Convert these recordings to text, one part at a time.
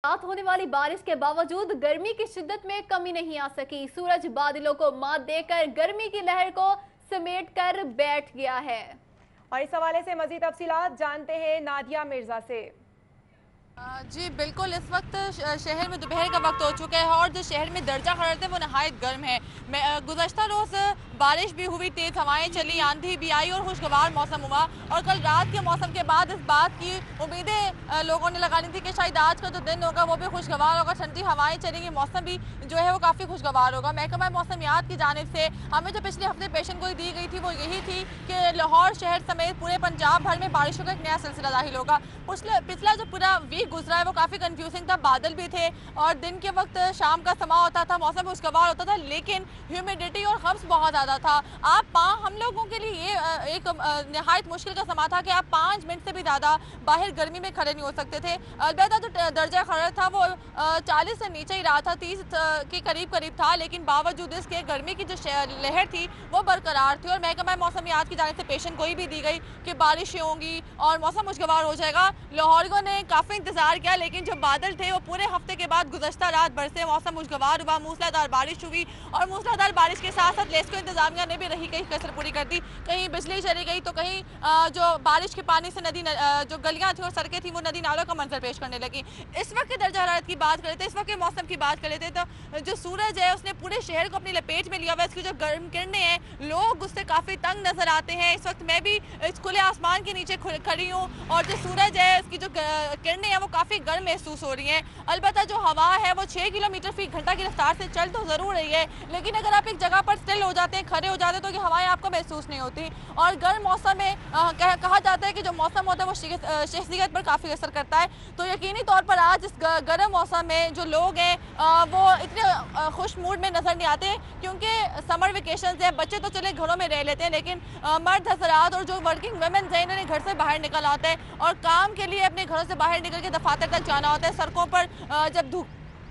रात होने वाली बारिश के बावजूद गर्मी की शिद्दत में कमी नहीं आ सकी। सूरज बादलों को मात देकर गर्मी की लहर को समेट कर बैठ गया है। और इस हवाले से मजीद तफसीलात जानते हैं नादिया मिर्जा से। जी बिल्कुल, इस वक्त शहर में दोपहर का वक्त हो चुका है और जो शहर में दर्जा हरारत है वो नहायत गर्म है। गुज़श्ता रोज़ बारिश भी हुई, तेज़ हवाएं चली, आंधी भी आई और खुशगवार मौसम हुआ। और कल रात के मौसम के बाद इस बात की उम्मीदें लोगों ने लगा ली थी कि शायद आज का जो दिन होगा वो भी खुशगवार होगा, ठंडी हवाएं चलेंगी, मौसम भी जो है वो काफ़ी खुशगवार होगा। महकमा मौसमियात की जानिब से हमें जो पिछले हफ्ते पेशन गोई दी गई थी वो यही थी कि लाहौर शहर समेत पूरे पंजाब भर में बारिशों का एक नया सिलसिला जाहिर होगा। पिछला जो पूरा वीक गुजरा है वो काफ़ी कंफ्यूजिंग था। बादल भी थे और दिन के वक्त शाम का समा होता था, मौसम खुशगवार होता था, लेकिन ह्यूमिडिटी और खब्स बहुत ज़्यादा था। हम लोगों के लिए ये एक नहायत मुश्किल का समा था कि आप 5 मिनट से भी ज़्यादा बाहर गर्मी में खड़े नहीं हो सकते थे। अलबत्ता जो दर्जा हरारत था वो 40 से नीचे ही रहा था, 30 के करीब था, लेकिन बावजूद इसके गर्मी की जो लहर थी वो बरकरार थी। और महकमा मौसमियात की जानिब से पेशन गोई भी दी गई कि बारिशें होंगी और मौसम खुशगवार हो जाएगा। लाहौरियों ने काफ़ी इंतजार किया, लेकिन जो बादल थे वो पूरे हफ्ते के बाद गुज़श्ता रात बरसे, मौसम खुशगवार हुआ, मूसलाधार बारिश हुई और मूसलाधार बारिश के साथ साथ लेस्को इंतजामिया ने भी रही कहीं कसर पूरी कर दी। कहीं बिजली चली गई तो कहीं जो बारिश के पानी से जो गलियां थी और सड़कें थी वो नदी नालों का मंजर पेश करने लगी। इस वक्त दर्जा हरारत की बात कर लेते, इस वक्त मौसम की बात कर लेते तो जो सूरज है उसने पूरे शहर को अपनी लपेट में लिया हुआ है। इसकी जो गर्म किरणें हैं, लोग उससे काफ़ी तंग नजर आते हैं। इस वक्त मैं भी इस खुले आसमान के नीचे खड़ी हूँ और जो सूरज है उसकी जो किरणें हैं वो काफ़ी गर्म महसूस हो रही हैं। अलबत्ता जो हवा है वो 6 किलोमीटर फी घंटा की रफ्तार से चल तो ज़रूर रही है, लेकिन अगर आप एक जगह पर स्टिल हो जाते हैं, खड़े हो जाते हैं, तो ये हवाएं आपको महसूस नहीं होती। और गर्म मौसम में कहा जाता है कि जो मौसम होता है वो शख्सियत पर काफ़ी असर करता है। तो यकीनी तौर पर आज इस गर्म मौसम में जो लोग हैं वो इतने खुश मूड में नज़र नहीं आते, क्योंकि समर वेकेशन है। बच्चे तो चले घरों में रह लेते हैं, लेकिन मर्द हजरात और जो वर्किंग वुमेन हैं इन्होंने घर से बाहर निकल आते हैं और काम के लिए अपने घरों से बाहर निकल के दफातर तक जाना होता है। सड़कों पर जब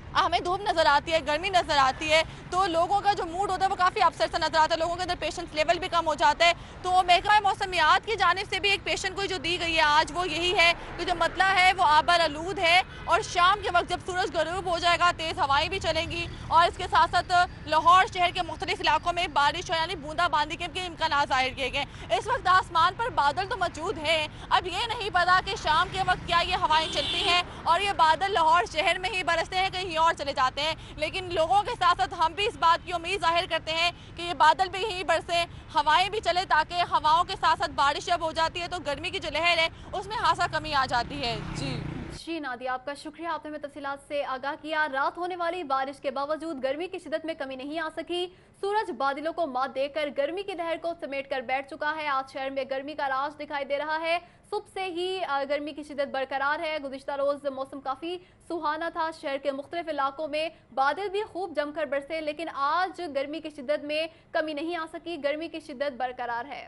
हमें धूप नज़र आती है, गर्मी नज़र आती है, तो लोगों का जो मूड होता है वो काफ़ी अपसेट सा नज़र आता है, लोगों के अंदर पेशेंस लेवल भी कम हो जाता है। तो महकमा मौसमियात की जानिब से भी एक पेशन को जो दी गई है आज वो यही है कि जो मतला है वो आबर आलूद है और शाम के वक्त जब सूरज गरूब हो जाएगा तेज़ हवाएं भी चलेंगी और इसके साथ साथ लाहौर शहर के मुख्तलिफ इलाकों में बारिश यानी बूंदाबांदी के इम्कान ज़ाहिर किए गए। इस वक्त आसमान पर बादल तो मौजूद हैं, अब ये नहीं पता कि शाम के वक्त क्या ये हवाएं चलती हैं और ये बादल लाहौर शहर में ही बरसते हैं कहीं और चले जाते हैं। लेकिन लोगों के साथ साथ हम भी इस बात की उम्मीद जाहिर करते हैं कि ये बादल भी यहीं बरसे, हवाएं भी चले, ताकि हवाओं के साथ साथ बारिश जब हो जाती है तो गर्मी की जो लहर है उसमें खासा कमी आ जाती है। जी नादिया, आपका शुक्रिया, आपने हमें तफसीलात से आगाह किया। रात होने वाली बारिश के बावजूद गर्मी की शिद्दत में कमी नहीं आ सकी। सूरज बादलों को मात देकर गर्मी की लहर को समेट कर बैठ चुका है। आज शहर में गर्मी का राज दिखाई दे रहा है। सुबह से ही गर्मी की शिद्दत बरकरार है। गुज़िश्ता रोज मौसम काफ़ी सुहाना था। शहर के मुख्तलिफ इलाकों में बादल भी खूब जमकर बरसे, लेकिन आज गर्मी की शिद्दत में कमी नहीं आ सकी। गर्मी की शिद्दत बरकरार है।